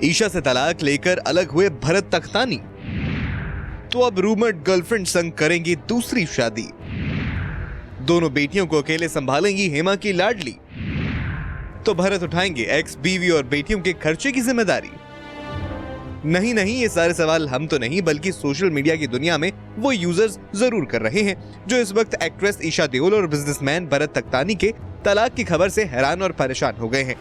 ईशा से तलाक लेकर अलग हुए भरत तख्तानी, तो अब रूमर्ड गर्लफ्रेंड संग करेंगी दूसरी शादी। दोनों बेटियों को अकेले संभालेंगी हेमा की लाडली, तो भरत उठाएंगे एक्स बीवी और बेटियों के खर्चे की जिम्मेदारी। नहीं, ये सारे सवाल हम तो नहीं बल्कि सोशल मीडिया की दुनिया में वो यूजर्स जरूर कर रहे हैं जो इस वक्त एक्ट्रेस ईशा देओल और बिजनेसमैन भरत तख्तानी के तलाक की खबर से हैरान और परेशान हो गए हैं।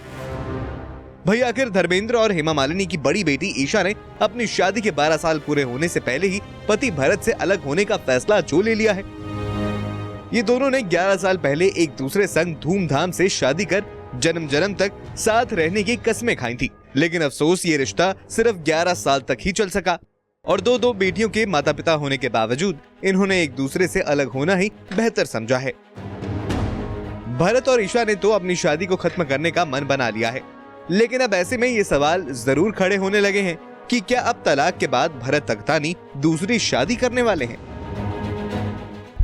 भाई आखिर धर्मेंद्र और हेमा मालिनी की बड़ी बेटी ईशा ने अपनी शादी के 12 साल पूरे होने से पहले ही पति भरत से अलग होने का फैसला जो ले लिया है। ये दोनों ने 11 साल पहले एक दूसरे संग धूमधाम से शादी कर जन्म जन्म तक साथ रहने की कस्में खाई थी, लेकिन अफसोस ये रिश्ता सिर्फ 11 साल तक ही चल सका और दो बेटियों के माता पिता होने के बावजूद इन्होंने एक दूसरे से अलग होना ही बेहतर समझा है। भरत और ईशा ने तो अपनी शादी को खत्म करने का मन बना लिया है, लेकिन अब ऐसे में ये सवाल जरूर खड़े होने लगे हैं कि क्या अब तलाक के बाद भरत तख्तानी दूसरी शादी करने वाले हैं?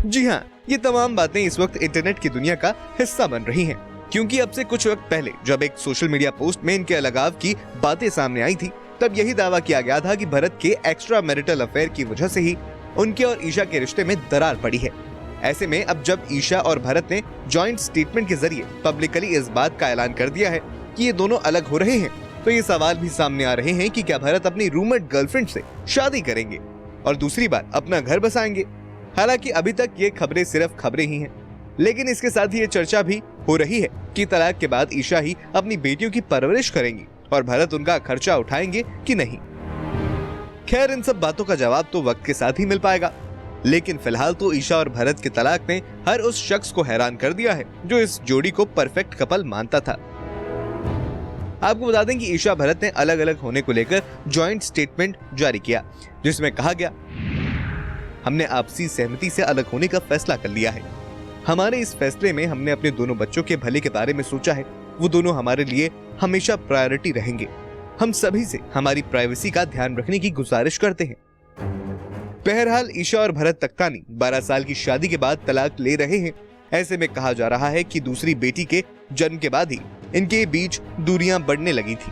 जी हाँ, ये तमाम बातें इस वक्त इंटरनेट की दुनिया का हिस्सा बन रही हैं, क्योंकि अब से कुछ वक्त पहले जब एक सोशल मीडिया पोस्ट में इनके अलगाव की बातें सामने आई थी, तब यही दावा किया गया था कि भरत के एक्स्ट्रा मैरिटल अफेयर की वजह से ही उनके और ईशा के रिश्ते में दरार पड़ी है। ऐसे में अब जब ईशा और भरत ने जॉइंट स्टेटमेंट के जरिए पब्लिकली इस बात का ऐलान कर दिया है कि ये दोनों अलग हो रहे हैं, तो ये सवाल भी सामने आ रहे हैं कि क्या भरत अपनी रूममेट गर्लफ्रेंड से शादी करेंगे और दूसरी बार अपना घर बसाएंगे। हालांकि अभी तक ये खबरें सिर्फ खबरें ही हैं, लेकिन इसके साथ ही ये चर्चा भी हो रही है कि तलाक के बाद ईशा ही अपनी बेटियों की परवरिश करेंगी और भरत उनका खर्चा उठाएंगे कि नहीं। खैर, इन सब बातों का जवाब तो वक्त के साथ ही मिल पाएगा, लेकिन फिलहाल तो ईशा और भरत के तलाक ने हर उस शख्स को हैरान कर दिया है जो इस जोड़ी को परफेक्ट कपल मानता था। आपको बता दें कि ईशा भरत ने अलग अलग होने को लेकर जॉइंट स्टेटमेंट जारी किया, जिसमें कहा गया, हमने आपसी सहमति से अलग होने का फैसला कर लिया है। हमारे इस फैसले में हमने अपने दोनों बच्चों के भले के बारे में सोचा है। वो दोनों हमारे लिए हमेशा प्रायोरिटी रहेंगे। हम सभी से हमारी प्राइवेसी का ध्यान रखने की गुजारिश करते हैं। बहरहाल ईशा और भरत तख्तानी 12 साल की शादी के बाद तलाक ले रहे हैं। ऐसे में कहा जा रहा है कि दूसरी बेटी के जन्म के बाद ही इनके बीच दूरियां बढ़ने लगी थी।